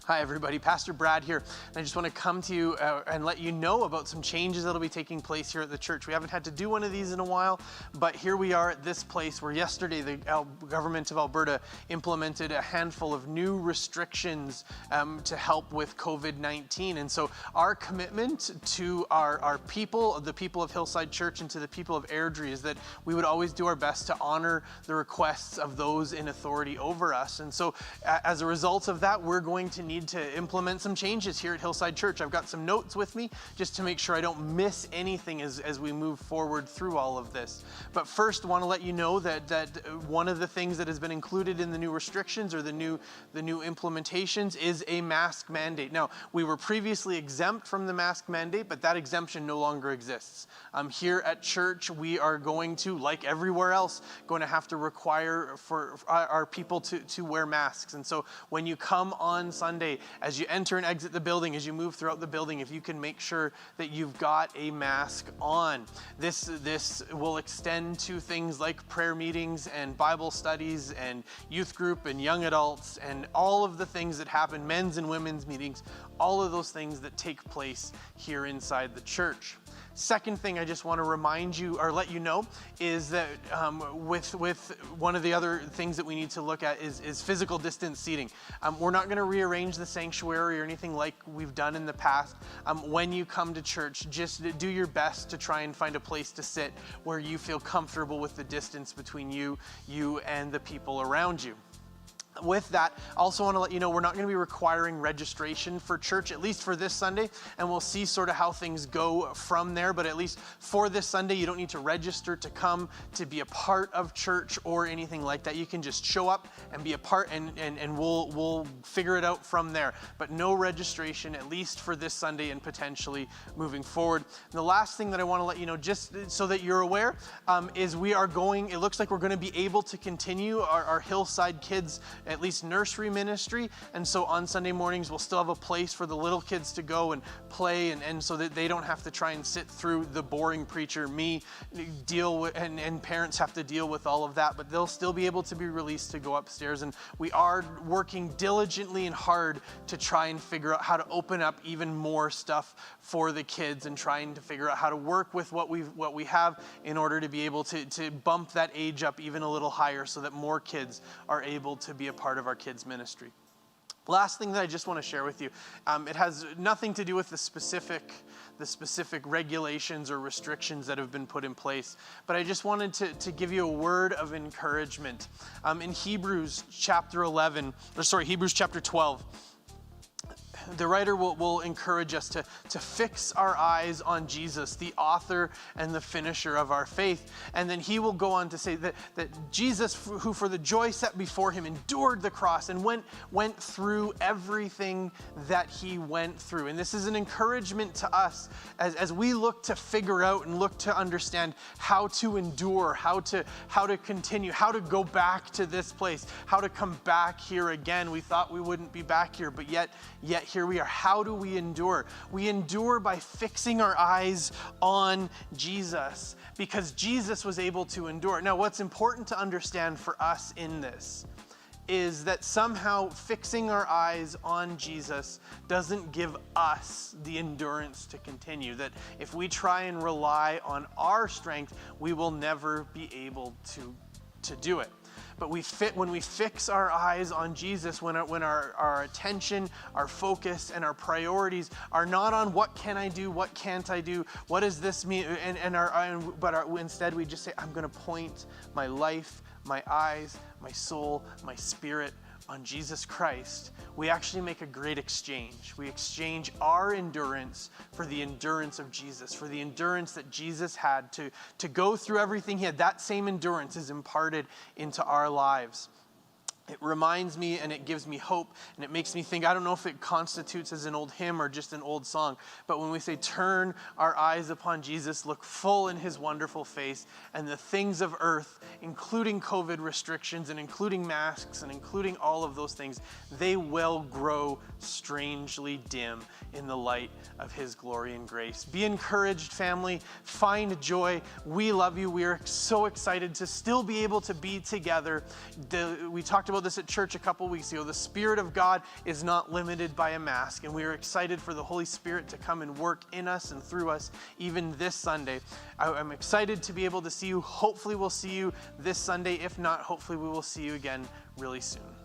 Hi everybody, Pastor Brad here, and I just want to come to you and let you know about some changes that will be taking place here at the church. We haven't had to do one of these in a while, but here we are at this place where yesterday the government of Alberta implemented a handful of new restrictions to help with COVID-19. And so our commitment to our people, the people of Hillside Church, and to the people of Airdrie is that we would always do our best to honor the requests of those in authority over us. And so as a result of that, we're going to need to implement some changes here at Hillside Church. I've got some notes with me just to make sure I don't miss anything as we move forward through all of this. But first, I want to let you know that one of the things that has been included in the new restrictions or the new implementations is a mask mandate. Now, we were previously exempt from the mask mandate, but that exemption no longer exists. Here at church, we are going to, like everywhere else, going to have to require for our people to wear masks. And so when you come on Sunday, as you enter and exit the building, as you move throughout the building, if you can make sure that you've got a mask on. This will extend to things like prayer meetings and Bible studies and youth group and young adults and all of the things that happen, men's and women's meetings, all of those things that take place here inside the church. Second thing I just want to remind you or let you know is that with one of the other things that we need to look at is physical distance seating. We're not going to rearrange the sanctuary or anything like we've done in the past. When you come to church, just do your best to try and find a place to sit where you feel comfortable with the distance between you and the people around you. With that, I also want to let you know we're not going to be requiring registration for church, at least for this Sunday, and we'll see sort of how things go from there. But at least for this Sunday, you don't need to register to come to be a part of church or anything like that. You can just show up and be a part, and we'll figure it out from there. But no registration, at least for this Sunday and potentially moving forward. And the last thing that I want to let you know, just so that you're aware, is it looks like we're going to be able to continue our Hillside Kids at least nursery ministry. And so on Sunday mornings, we'll still have a place for the little kids to go and play, and so that they don't have to try and sit through the boring preacher, me, deal with, and parents have to deal with all of that, but they'll still be able to be released to go upstairs. And we are working diligently and hard to try and figure out how to open up even more stuff for the kids and trying to figure out how to work with what we have in order to be able to bump that age up even a little higher so that more kids are able to be a part of our kids' ministry. Last thing that I just want to share with you, it has nothing to do with the specific regulations or restrictions that have been put in place, but I just wanted to give you a word of encouragement. In Hebrews chapter 12, the writer will encourage us to fix our eyes on Jesus, the author and the finisher of our faith. And then he will go on to say that Jesus, who for the joy set before him endured the cross and went through everything that he went through. And this is an encouragement to us as we look to figure out and look to understand how to endure, how to continue, how to go back to this place, how to come back here again. We thought we wouldn't be back here, but yet here we are. How do we endure? We endure by fixing our eyes on Jesus, because Jesus was able to endure. Now, what's important to understand for us in this is that somehow fixing our eyes on Jesus doesn't give us the endurance to continue. That if we try and rely on our strength, we will never be able to do it. But when we fix our eyes on Jesus, when our attention, our focus, and our priorities are not on what can I do, what can't I do, what does this mean, instead we just say, I'm going to point my life, my eyes, my soul, my spirit on Jesus Christ, we actually make a great exchange. We exchange our endurance for the endurance of Jesus, for the endurance that Jesus had to go through everything he had. That same endurance is imparted into our lives. It reminds me and it gives me hope, and it makes me think, I don't know if it constitutes as an old hymn or just an old song, but when we say turn our eyes upon Jesus, look full in his wonderful face, and the things of earth, including COVID restrictions and including masks and including all of those things, they will grow strangely dim in the light of his glory and grace. Be encouraged, family. Find joy. We love you. We are so excited to still be able to be together. We talked about about this at church a couple weeks ago. The Spirit of God is not limited by a mask, and we are excited for the Holy Spirit to come and work in us and through us even this Sunday. I'm excited to be able to see you. Hopefully we'll see you this Sunday. If not, hopefully we will see you again really soon.